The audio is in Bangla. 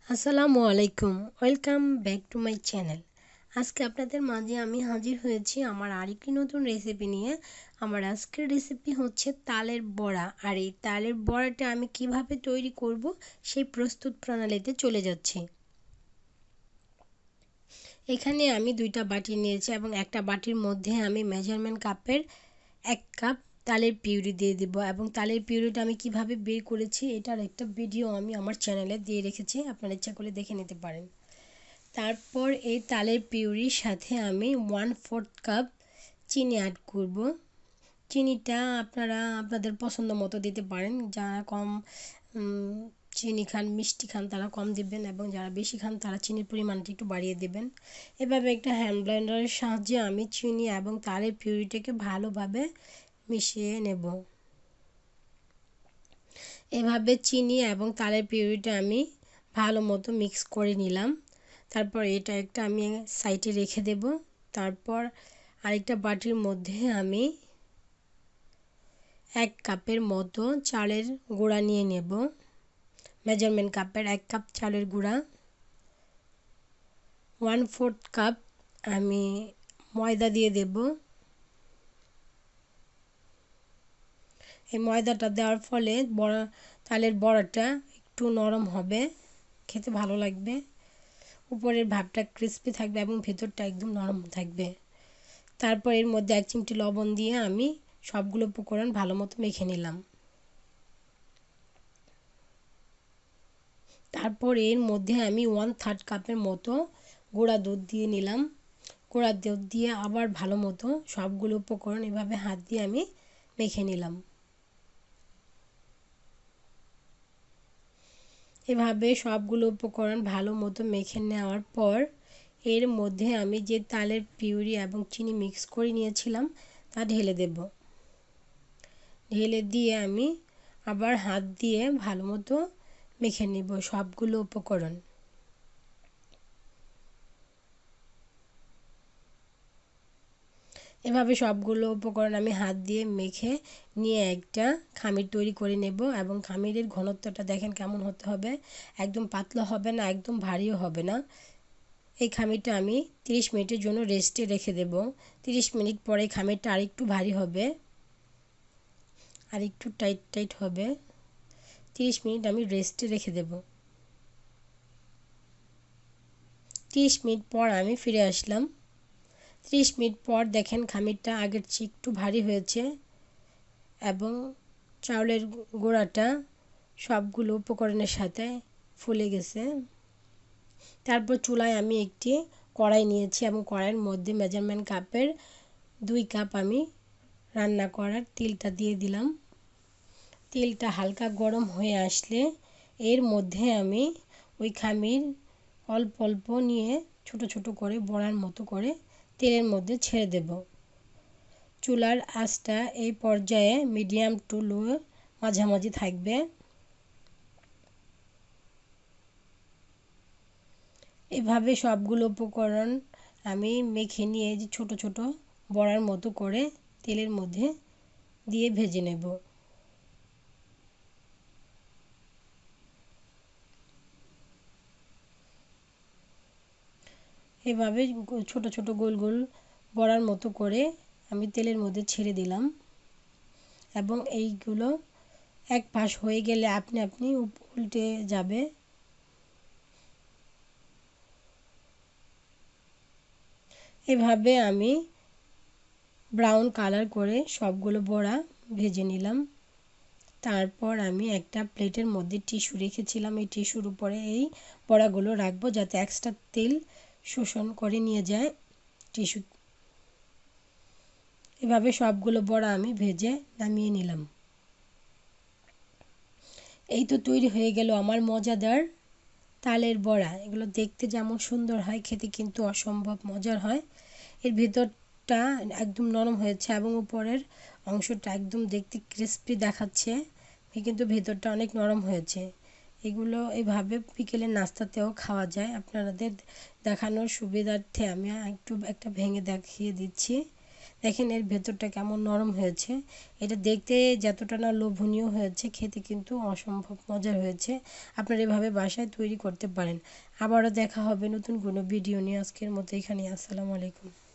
আসসালামু আলাইকুম, welcome back to my channel. আজকে আপনাদের মাঝে আমি হাজির হয়েছি আমার আরেকটি নতুন রেসিপি নিয়ে। আমার আজকের রেসিপি হচ্ছে তালের বড়া। আর এই তালের বড়াটা আমি কিভাবে তৈরি করব সেই প্রস্তুত প্রণালীতে চলে যাচ্ছি। এখানে আমি দুইটা বাটি নিয়েছি এবং একটা বাটির মধ্যে আমি মেজারমেন্ট কাপের 1 কাপ তালের পিউরি দিয়ে দেব। এবং তালের পিউরিটা আমি কিভাবে বের করেছি এটার একটা ভিডিও আমি আমার চ্যানেলে দিয়ে রেখেছি, আপনারা ইচ্ছা করে দেখে নিতে পারেন। তারপর এই তালের পিউরির সাথে আমি 1/4 কাপ চিনি অ্যাড করব। চিনিটা আপনারা আপনাদের পছন্দ মতো দিতে পারেন। যারা কম চিনি খান, মিষ্টি খান তারা কম দিবেন, এবং যারা বেশি খান তারা চিনির পরিমাণটা একটু বাড়িয়ে দেবেন। এভাবে একটা হ্যান্ড ব্লেন্ডারের সাহায্যে আমি চিনি এবং তালের পিউরিটাকে ভালোভাবে মিশিয়ে নেব। এভাবে চিনি এবং তালের পিউরিটা আমি ভালো মতো মিক্স করে নিলাম। তারপর এটা একটা আমি সাইডে রেখে দেব। তারপর আরেকটা বাটির মধ্যে আমি 1 কাপের মতো চালের গুঁড়া নিয়ে নেব। মেজারমেন্ট কাপের 1 কাপ চালের গুঁড়া, 1/4 কাপ আমি ময়দা দিয়ে দেব। এই ময়দাটা দেওয়ার ফলে তালের বড়াটা একটু নরম হবে, খেতে ভালো লাগবে। উপরের ভাবটা ক্রিস্পি থাকবে এবং ভেতরটা একদম নরম থাকবে। তারপর এর মধ্যে 1 চিমটি লবণ দিয়ে আমি সবগুলো উপকরণ ভালো মতো মেখে নিলাম। তারপর এর মধ্যে আমি 1/3 কাপের মতো গুঁড়া দুধ দিয়ে নিলাম। গুঁড়া দুধ দিয়ে আবার ভালো মতো সবগুলো উপকরণ এভাবে হাত দিয়ে আমি মেখে নিলাম। এভাবে সবগুলো উপকরণ ভালো মতো মেখে নেওয়ার পর এর মধ্যে আমি যে তালের পিউরি এবং চিনি মিক্স করে নিয়েছিলাম তা ঢেলে দেব। ঢেলে দিয়ে আমি আবার হাত দিয়ে ভালো মতো মেখে নেব সবগুলো উপকরণ। এভাবে সবগুলো উপকরণ আমি হাত দিয়ে মেখে নিয়ে একটা খামির তৈরি করে নেব। এবং খামিরের ঘনত্বটা দেখেন কেমন হতে হবে, একদম পাতলা হবে না, একদম ভারীও হবে না। এই খামিরটা আমি 30 মিনিটের জন্য রেস্টে রেখে দেব। 30 মিনিট পরে খামিরটা আরেকটু ভারী হবে, আরেকটু টাইট টাইট হবে। 30 মিনিট আমি রেস্টে রেখে দেব। 30 মিনিট পর আমি ফিরে আসলাম। 30 মিনিট পর দেখেন খামিরটা আগের চেয়ে একটু ভারী হয়েছে এবং চাউলের গুঁড়াটা সবগুলো উপকরণের সাথে ফুলে গেছে। তারপর চুলায় আমি একটি কড়াই নিয়েছি এবং কড়াইয়ের মধ্যে মেজারমেন্ট কাপের 2 কাপ আমি রান্না করার তেলটা দিয়ে দিলাম। তেলটা হালকা গরম হয়ে আসলে এর মধ্যে আমি ওই খামির অল্প অল্প নিয়ে ছোট ছোট করে বড়ার মতো করে তেলের মধ্যে ছেড়ে দেব। চুলার আঁচটা এই পর্যায়ে মিডিয়াম টু লো মাঝামাঝি থাকবে। এভাবে সবগুলো উপকরণ আমি মেখে নিয়ে যে ছোট ছোট বড়ার মতো করে তেলের মধ্যে দিয়ে ভেজে নেব। এভাবে ছোট ছোট গোল গোল বড়ার মতো করে আমি তেলের মধ্যে ছেড়ে দিলাম এবং এইগুলো এক পাশ হয়ে গেলে আপনি আপনি উল্টে যাবে। এভাবে আমি ব্রাউন কালার করে সবগুলো বড়া ভেজে নিলাম। তারপর আমি একটা প্লেটের মধ্যে টিস্যু রেখেছিলাম, এই টিস্যুর উপরে এই বড়াগুলো রাখবো যাতে এক্সট্রা তেল শোষণ করে নিয়ে যায় টিস্যু। এভাবে সবগুলো বড়া আমি ভেজে নামিয়ে নিলাম। এই তো তৈরি হয়ে গেল আমার মজাদার তালের বড়া। এগুলো দেখতে যেমন সুন্দর হয়, খেতে কিন্তু অসম্ভব মজার হয়। এর ভেতরটা একদম নরম হয়েছে এবং উপরের অংশটা একদম দেখতে ক্রিস্পি দেখাচ্ছে, কিন্তু ভেতরটা অনেক নরম হয়েছে। এগুলো এভাবে বিকেলের নাস্তাতেও খাওয়া যায়। আপনাদের দেখানোর সুবিধার্থে আমি একটা ভেঙে দেখিয়ে দিচ্ছি। দেখেন এর ভেতরটা কেমন নরম হয়েছে। এটা দেখতে যতটা না লোভনীয় হয়েছে, খেতে কিন্তু অসম্ভব মজার হয়েছে। আপনারা এভাবে বাসায় তৈরি করতে পারেন। আবারও দেখা হবে নতুন কোনো ভিডিও নিয়ে। আজকের মতো এখানেই। আসসালামু আলাইকুম।